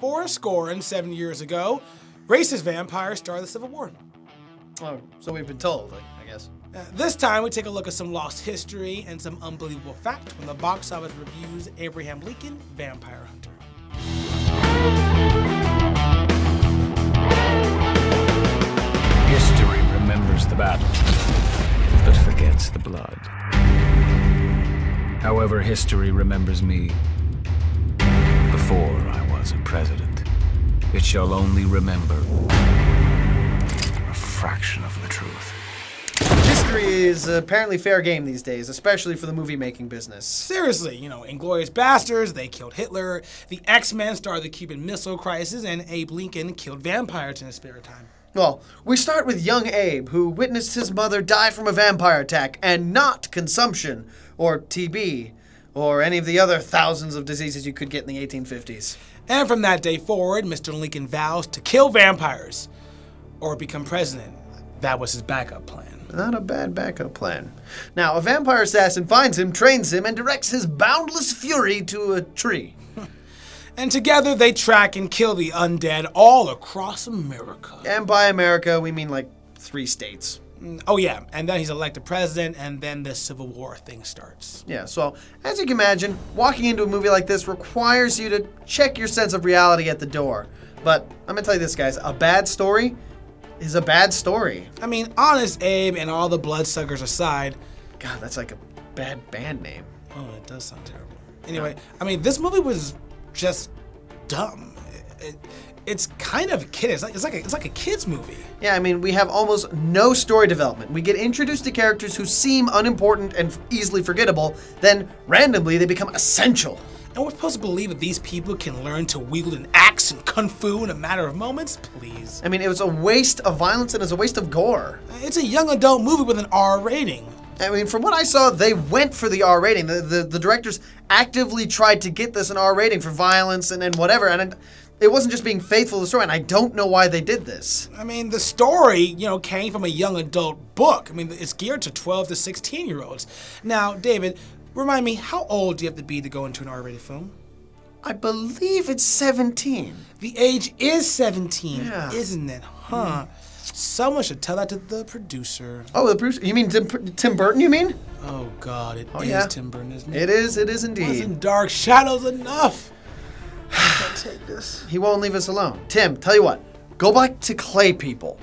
407 years ago, racist vampires started the Civil War. Oh, so we've been told, I guess. This time, we take a look at some lost history and some unbelievable facts when the box office reviews Abraham Lincoln, Vampire Hunter. History remembers the battle, but forgets the blood. However, history remembers me before I was a president. It shall only remember a fraction of the truth. History is apparently fair game these days, especially for the movie-making business. Seriously, you know, Inglourious Basterds, they killed Hitler, the X-Men started the Cuban Missile Crisis, and Abe Lincoln killed vampires in his spare time. Well, we start with young Abe, who witnessed his mother die from a vampire attack, and not consumption, or TB, or any of the other thousands of diseases you could get in the 1850s. And from that day forward, Mr. Lincoln vows to kill vampires, or become president. That was his backup plan. Not a bad backup plan. Now, a vampire assassin finds him, trains him, and directs his boundless fury to a tree. And together they track and kill the undead all across America. And by America, we mean like 3 states. Oh yeah, and then he's elected president, and then the Civil War thing starts. Yeah, so as you can imagine, walking into a movie like this requires you to check your sense of reality at the door. But I'm gonna tell you this, guys, a bad story is a bad story. I mean, Honest Abe and all the bloodsuckers aside. God, that's like a bad band name. Oh, it does sound terrible. Anyway, I mean, this movie was just dumb. It's kind of kid. It's like a kid's movie. Yeah, I mean, we have almost no story development. We get introduced to characters who seem unimportant and easily forgettable, then randomly they become essential. And we're supposed to believe that these people can learn to wield an axe and kung fu in a matter of moments? Please. I mean, it was a waste of violence and it was a waste of gore. It's a young adult movie with an R rating. I mean, from what I saw, they went for the R rating. The directors actively tried to get this an R rating for violence and whatever, and it wasn't just being faithful to the story, and I don't know why they did this. I mean, the story, you know, came from a young adult book. I mean, it's geared to 12 to 16-year-olds. Now, David, remind me, how old do you have to be to go into an R-rated film? I believe it's 17. The age is 17, yeah. Isn't it? Huh. Someone should tell that to the producer. Oh, the producer? You mean Tim Burton, you mean? Oh, God, it is Tim Burton, isn't it? It is indeed. Wasn't Dark Shadows enough? I can't take this. He won't leave us alone. Tim, tell you what, go back to Clay People.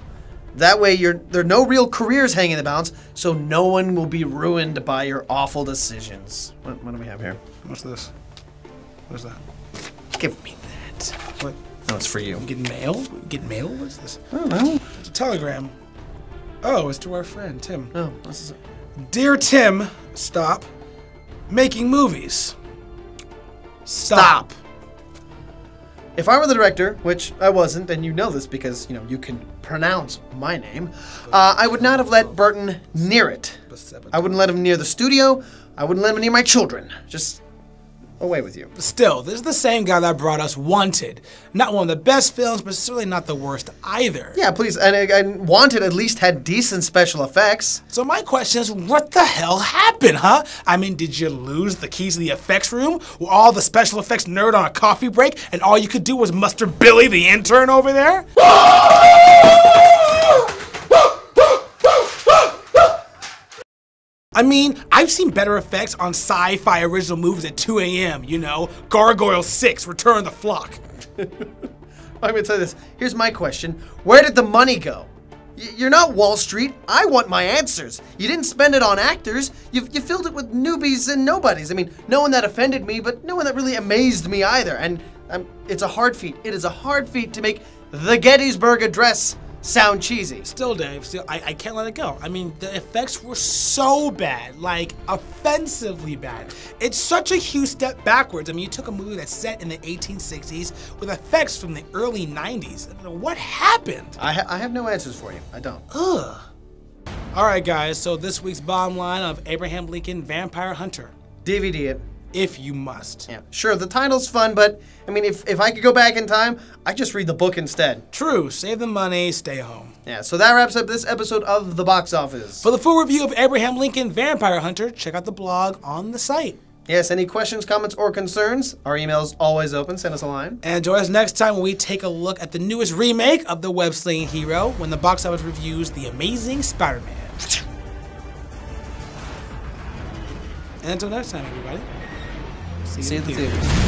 That way there are no real careers hanging in the balance, so no one will be ruined by your awful decisions. What do we have here? What's this? What's that? Give me that. What? No, it's for you. Getting mail? Getting mail? What's this? I don't know. It's a telegram. Oh, it's to our friend, Tim. Oh, this is it. Dear Tim, stop making movies. Stop. If I were the director, which I wasn't, and you know this because, you know, you can pronounce my name, I would not have let Burton near it. I wouldn't let him near the studio. I wouldn't let him near my children. Just away with you. Still, this is the same guy that brought us Wanted. Not one of the best films, but certainly not the worst either. Yeah, please. And Wanted at least had decent special effects. So my question is, what the hell happened, huh? I mean, did you lose the keys to the effects room? Were all the special effects nerd on a coffee break, and all you could do was muster Billy the intern over there? I mean, I've seen better effects on sci-fi original movies at 2 a.m., you know? Gargoyle 6, Return of the Flock. I'm gonna tell you this. Here's my question. Where did the money go? You're not Wall Street. I want my answers. You didn't spend it on actors. You filled it with newbies and nobodies. I mean, no one that offended me, but no one that really amazed me either. And it's a hard feat. It is a hard feat to make the Gettysburg Address sound cheesy. Still, Dave, I can't let it go. I mean, the effects were so bad, like offensively bad. It's such a huge step backwards. I mean, you took a movie that's set in the 1860s with effects from the early 90s. I mean, what happened? I have no answers for you. I don't. Ugh. All right, guys, so this week's bottom line of Abraham Lincoln, Vampire Hunter. DVD it. If you must. Yeah, sure, the title's fun, but, I mean, if I could go back in time, I'd just read the book instead. True. Save the money, stay home. Yeah, so that wraps up this episode of The Box Office. For the full review of Abraham Lincoln, Vampire Hunter, check out the blog on the site. Yes, any questions, comments, or concerns? Our email is always open. Send us a line. And join us next time when we take a look at the newest remake of the web-slinging hero when the box office reviews The Amazing Spider-Man. And until next time, everybody. See you at the theater.